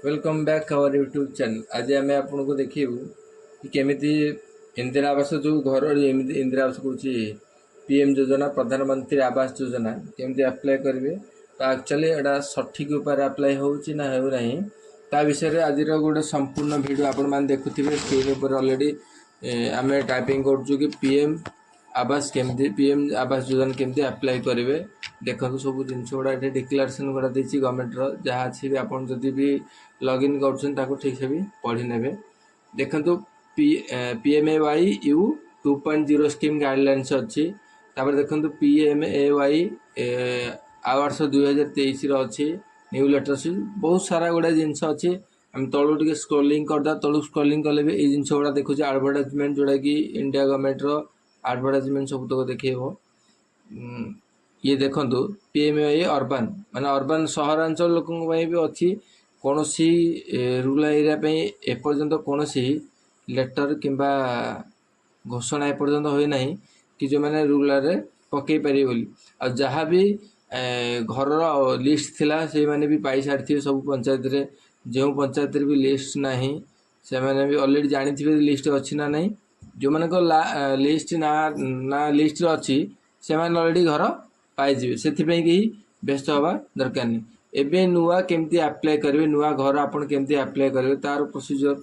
Welcome back our YouTube channel. आज आम आपको देखू कि केमी इंदिरा आवास जो घर इंदिरा आवास कौन पीएम योजना प्रधानमंत्री आवास योजना केमी अप्लाई करेंगे तो एक्चुअली एटा सठिक उपाय अप्लाई होना ता विषय आज गोटे संपूर्ण वीडियो आपण मैंने देखुवे स्क्रीन पर ऑलरेडी आम टाइपिंग करूँ कि पीएम आवास केमती पीएम आवास योजना केमती अप्लाई करेंगे देखो सब जिन गुड़ा ये डिक्लेरेसन गुड़ा देती गवर्नमेंट जहाँ अच्छी भी आपड़ जदि भी लॉगिन कर ठीक से भी पढ़ी ने देखो PMAY यू 2.0 स्कीम गाइडलाइंस अच्छी देखो PMAY आवर्स 2023 अच्छी न्यू लेटर्स बहुत सारा गुड़ा जिनस अच्छी आम तलू टे स्क्रोलिंग करदा तलू स्क्रोलिंग कले भी ये जिन गुड़ा देखुचे एडवर्टाइजमेंट जोड़ा कि इंडिया गवर्नमेंट एडवर्टाइजमेंट सब तक देखेब ये देखु PMAY अर्बान माने अर्बान सहरांचल लोकों भी अच्छी कौन सी रूरल एरिया एपर्यंत कौन सी लेटर किंबा घोषणा एपर्यंत होना कि जो मैंने रूरल पकई पारे बोली आ जहाँ भी घर लिस्ट थिला से माने भी पाई सारी सब पंचायत रे जो पंचायत भी लिस्ट ना से मैंने भी ऑलरेडी जानी थे लिस्ट अच्छी ना नहीं जो मान लिस्ट ना लिस्ट अच्छी से मैंने ऑलरेडी घर पाइबे से व्यस्त हवा दरकार नहीं एबे नुआ केमती अप्लाई करेंगे नुआ घर आपन केमती अप्लाई करेंगे तार प्रोसीजर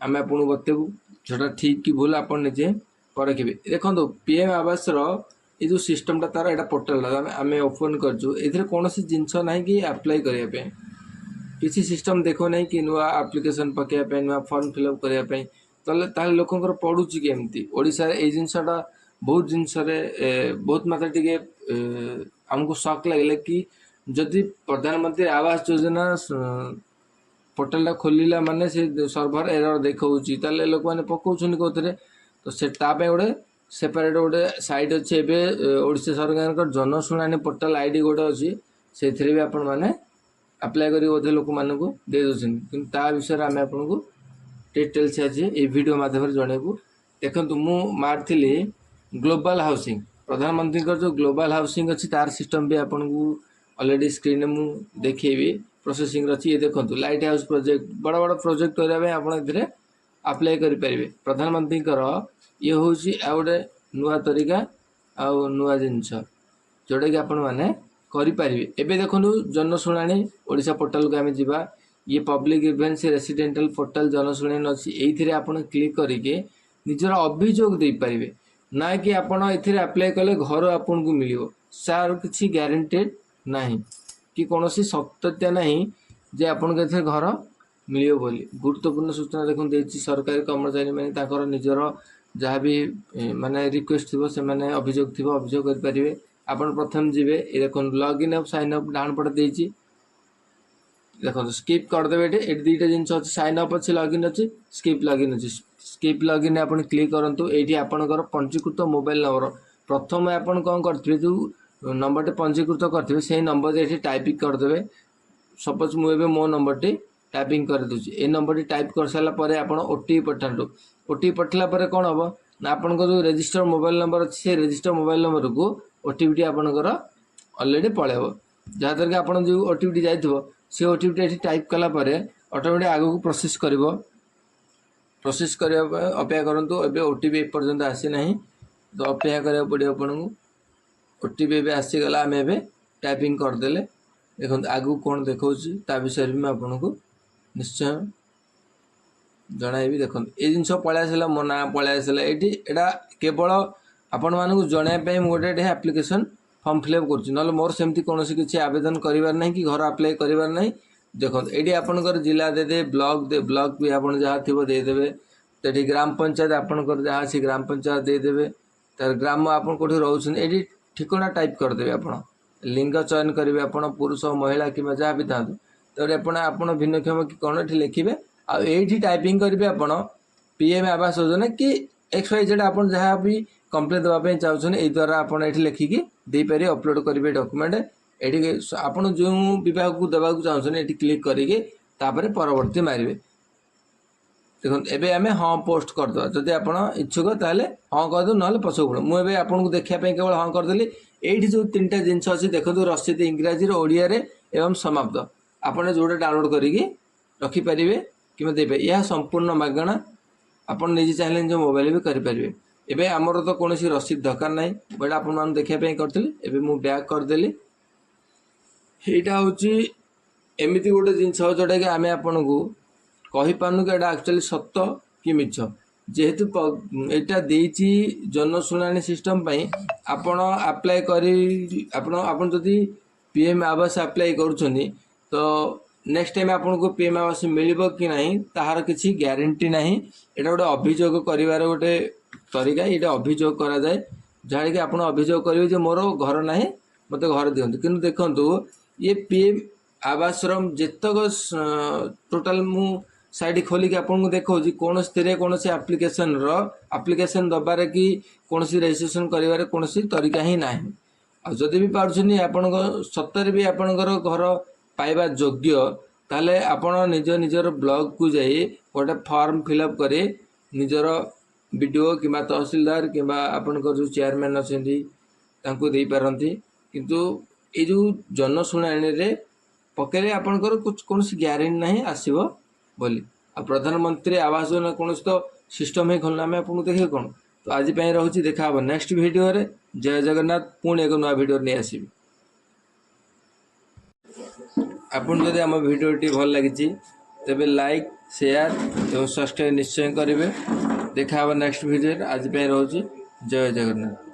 आम आपको बतेबू जोटा ठीक कि भूल आप निजे परखे देखो पीएम आवास ये जो सिस्टमटा तार यहाँ पोर्टाल आम ओपन कर कौन सी जिनस ना कि अप्लाई करने किसी सिस्टम देखो ना कि नुआ आप्लिकेसन पकड़ा नुआ फॉर्म फिलअप करने लोकंर पड़ुची केमती ओडिशा ये जिनसटा बहुत जिनस बहुत मात्रा टे आमको शक लगे कि जदि प्रधानमंत्री आवास योजना पोर्टाल खोलिला माने से सर्भर एरर देखौची ताले लोक माने पकाउछन कोथरे तो से तापे गोटे सेपरेट गोटे साइट अच्छे एबे ओडिशा सरकार का जनशुणानी पोर्टाल आईडी गोटे अच्छी से भी आपण माने अप्लाई करी बोधे लोक मानकु दे दोछन किंतु ता विषय आम आपको डिटेल्स आज ये वीडियो माध्यम जनइबू देखंतु मु मारथिली ग्लोबल हाउसिंग प्रधानमंत्री जो ग्लोबल हाउसिंग अच्छी तार सिस्टम भी आपको ऑलरेडी स्क्रीन में देखेबी प्रोसेसिंग अच्छी ये देखो लाइट हाउस प्रोजेक्ट बड़ बड़ प्रोजेक्ट करने आप अप्लाई करेंगे प्रधानमंत्री ये हूँ गोटे नुआ तरीका आउ नुआ जिनस जोटा कि आपण मैंने करें एवं देखो जनशुणाणी ओडिशा पोर्टाल को आम जा ये पब्लिक इवेंट्स रेसिडेंटल पोर्टाल जनशुणाणी अच्छी ये आप क्लिक करके निजर अभियोग दे पारे ना कि आपण ए अप्लाई कले घर आपन को मिल सार किसी ग्यारंटेड नहीं कि कौन सी सत्यता नहीं जे आपन के घर मिल बोली गुरुत्वपूर्ण सूचना देखो देती सरकारी कर्मचारी मैंने निजर जहाँ भी माने रिक्वेस्ट थी से माने अभियोग थी अभियोग करेंगे आपन प्रथम जी देखो login up sign up down पटे देती देखो स्किप करदे ये दुईटा जिनस अच्छे साइन अप अच्छे लॉगिन अच्छे स्किप लॉगिन अच्छे स्किप लॉगिन आप क्लिक करूँ ये आपंकर पंजीकृत मोबाइल नंबर प्रथम आपन कौन करेंगे जो नंबर टे पंजीकृत करेंगे से नंबर ये टाइपिंग करदे सपोज मुझे मो नंबर टी टाइपिंग कर दूसरी ये नंबर टी टाइप कर सारापर आप ओटीपी पठातु ओटीपी पठला कौन हम ना आप जो रजिस्टर मोबाइल नंबर अच्छे से रजिस्टर मोबाइल नंबर को ओटीपी आपंकर ऑलरेडी पलैब जहाँद्वारा कि आप जो ओटीपी जाइए से ओटीपी टाइप कलापर ऑटोमेटिक आगे को प्रोसेस कर प्रोसेस करने अपेक्षा करूँ एवं ओटीपी एपर्यंत आसी ना तो अपेक्षा करा पड़ो आपको ओटीपी ए आसीगला आम ए टाइपिंग करदे देखो आगू कौन देखा विषय भी मैं आपको निश्चय जनइबी देखो ये जिनस पलि आसला मो ना पलि आसला ये केवल आपण मानक जनवाई गोटे एप्लिकेशन फॉर्म फिलअप कर मोर सेमती कौन किसी आवेदन करार ना कि घर अप्लाई करार ना देखो ये आपंकर जिला देदे ब्लॉक भी आप जहाँ थी देदेवे तो ग्राम पंचायत आपंकर जहाँ सी ग्राम पंचायत देदेवे तर ग्राम आप कौटी रोच ये ठिकना टाइप करदे आप लिंग चयन करेंगे आप पुरुष महिला कि जहाँ भी था तो आप भिन्नक्षम कि कौन ये लिखे आई टाइपिंग करेंगे आप पीएम आवास योजना कि एक्स वाई जेड आप जहाँ भी कंप्लेन देवाई चाहते ये द्वारा आप लिखिकी देपारे अपलोड करेंगे डॉक्यूमेंट ये आप जो विभाग को देवा चाहते ये क्लिक करके परवर्ती मारे देखो एबे आम हाँ पोस्ट करदे जदि आप इच्छुक ताले हाँ करदे ना पछक पड़ मुझे आपको देखापी केवल हाँ करदेली ये जो तीन टा जिनस अच्छी देखो रसीद इंग्राजी ओडिया एवं समाप्त आपने जोटा डाउनलोड करी रखिपारे कि देपे यह संपूर्ण मागणा आपन निजे चाहिए निज मोबाइल भी करेंगे। एबे आमर तो कौन रसीद दरकार ना बट आपन देखापी करी एबे मु बैक करदेली। यहाँ हूँ एमती गोटे जिनस जोटा कि आम आपन को कहीपारनु कि एक्चुअली सत कि मिछ जेहेतु यहाँ देती जनशुणाणी सिस्टम आपण अप्लाई कर जदि पीएम आवास अप्लाई करुँच तो नेक्स्ट टाइम आपन को पीएम आवास मिल कि नहीं ताहार किसी ग्यारंटी नहीं। यहाँ गोटे अभियोग कर गोटे तरीका ये अभियोग करा जाए जहाँ कि आप अभियोग करेंगे मोर घर ना मत घर दिंतु कि देखु ये पीएम आवास जेतक टोटाल मु साइड खोलिक आपको देखा कौन कौन आप्लिकेसन दबार कि कौन रजिस्ट्रेशन कर कौन तरीका ही ना। जदि भी पार्छनी आपण सतरे भी आपणकर घर पाइबा योग्य ताले आपण निज निजर ब्लॉक को जाई गोटे फॉर्म फिलअप करे निजर बीडीओ कि तहसीलदार कि आपणकर जो चेयरमैन अच्छा दे पारती किंतु ये जो जनशुणाणी रे पकड़े आपणकर कुछ कौन ग्यारंटी नहीं आसब बोली। आ प्रधानमंत्री आवास योजना कौन तो सिस्टम ही खोलना आम आपको देखिए कौन। तो आज रोचे देखा नेक्स्ट वीडियो रे। जय जगन्नाथ। पुणी एक नया वीडियो नहीं आसबि। आपन जदि आम वीडियो भल लगी तेबे लाइक शेयर और सब्सक्राइब निश्चय करेंगे। देखा नेक्स्ट वीडियो। आज रोचे जय जगन्नाथ।